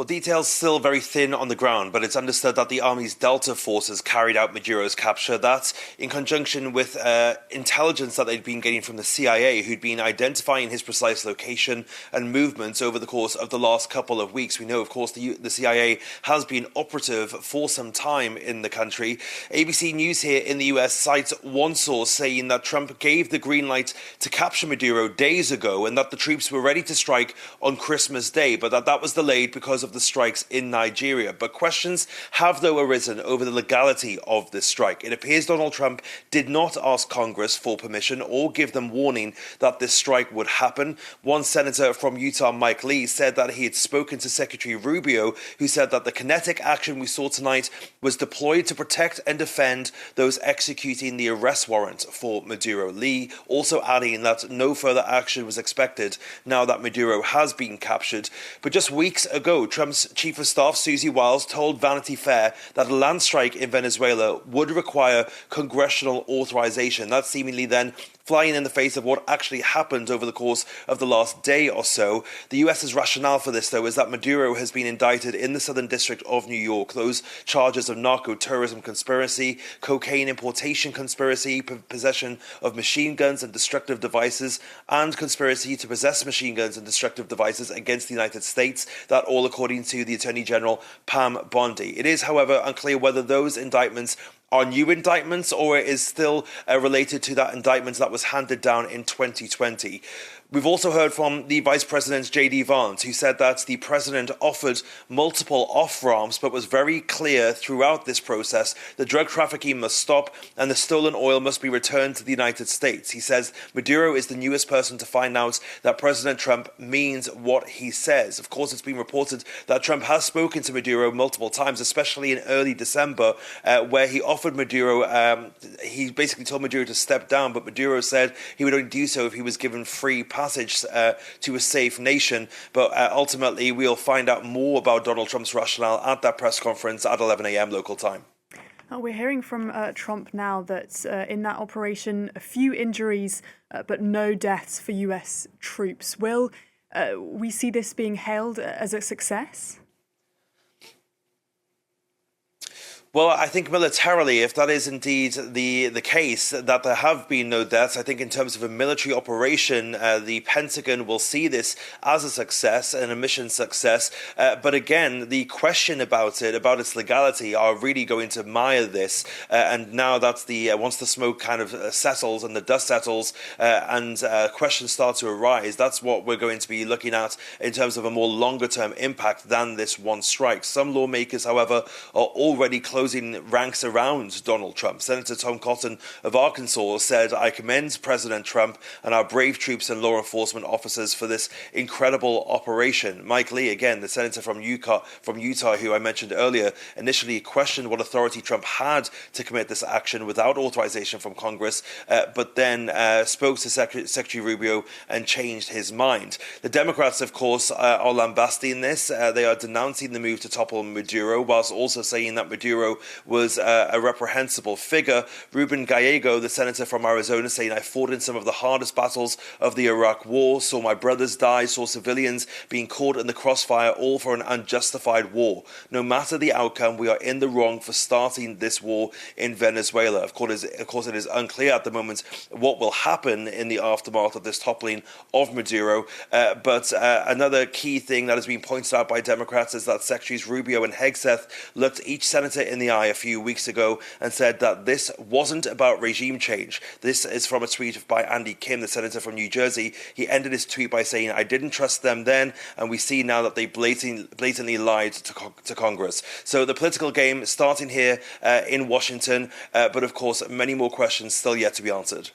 Well, details still very thin on the ground, but it's understood that the army's Delta forces carried out Maduro's capture. That, in conjunction with intelligence that they'd been getting from the CIA, who'd been identifying his precise location and movements over the course of the last couple of weeks. We know, of course, the CIA has been operative for some time in the country. ABC News here in the US cites one source saying that Trump gave the green light to capture Maduro days ago and that the troops were ready to strike on Christmas Day, but that was delayed because of the strikes in Nigeria. But questions have, though, arisen over the legality of this strike. It appears Donald Trump did not ask Congress for permission or give them warning that this strike would happen. One senator from Utah, Mike Lee, said that he had spoken to Secretary Rubio, who said that the kinetic action we saw tonight was deployed to protect and defend those executing the arrest warrant for Maduro. Lee also adding that no further action was expected now that Maduro has been captured. But just weeks ago, Trump's chief of staff, Susie Wiles, told Vanity Fair that a land strike in Venezuela would require congressional authorization. That seemingly then flying in the face of what actually happened over the course of the last day or so. The US's rationale for this, though, is that Maduro has been indicted in the Southern District of New York. Those charges of narco-terrorism conspiracy, cocaine importation conspiracy, possession of machine guns and destructive devices, and conspiracy to possess machine guns and destructive devices against the United States. That all according to the Attorney General, Pam Bondi. It is, however, unclear whether those indictments are new indictments or it is still related to that indictment that was handed down in 2020. We've also heard from the Vice President, J.D. Vance, who said that the president offered multiple off-ramps, but was very clear throughout this process that drug trafficking must stop and the stolen oil must be returned to the United States. He says Maduro is the newest person to find out that President Trump means what he says. Of course, it's been reported that Trump has spoken to Maduro multiple times, especially in early December, where he offered Maduro, he basically told Maduro to step down, but Maduro said he would only do so if he was given free passage to a safe nation. But ultimately, we'll find out more about Donald Trump's rationale at that press conference at 11 a.m. local time. We're hearing from Trump now that in that operation, a few injuries, but no deaths for US troops. Will we see this being hailed as a success? Well, I think militarily, if that is indeed the case, that there have been no deaths, I think in terms of a military operation, the Pentagon will see this as a success and a mission success. But again, the question about it, about its legality, are really going to mire this. And now that's once the smoke kind of settles and the dust settles and questions start to arise, that's what we're going to be looking at in terms of a more longer term impact than this one strike. Some lawmakers, however, are already closing ranks around Donald Trump. Senator Tom Cotton of Arkansas said, "I commend President Trump and our brave troops and law enforcement officers for this incredible operation." Mike Lee, again, the senator from Utah, who I mentioned earlier, initially questioned what authority Trump had to commit this action without authorization from Congress, but then spoke to Secretary Rubio and changed his mind. The Democrats, of course, are lambasting this. They are denouncing the move to topple Maduro, whilst also saying that Maduro was a reprehensible figure. Ruben Gallego, the senator from Arizona, saying, "I fought in some of the hardest battles of the Iraq War, saw my brothers die, saw civilians being caught in the crossfire, all for an unjustified war. No matter the outcome, we are in the wrong for starting this war in Venezuela." Of course, it is unclear at the moment what will happen in the aftermath of this toppling of Maduro. But another key thing that has been pointed out by Democrats is that Secretaries Rubio and Hegseth looked each senator in the eye a few weeks ago and said that this wasn't about regime change. This is from a tweet by Andy Kim, the senator from New Jersey. He ended his tweet by saying, "I didn't trust them then, and we see now that they blatantly lied to Congress." So the political game starting here in Washington, but of course, many more questions still yet to be answered.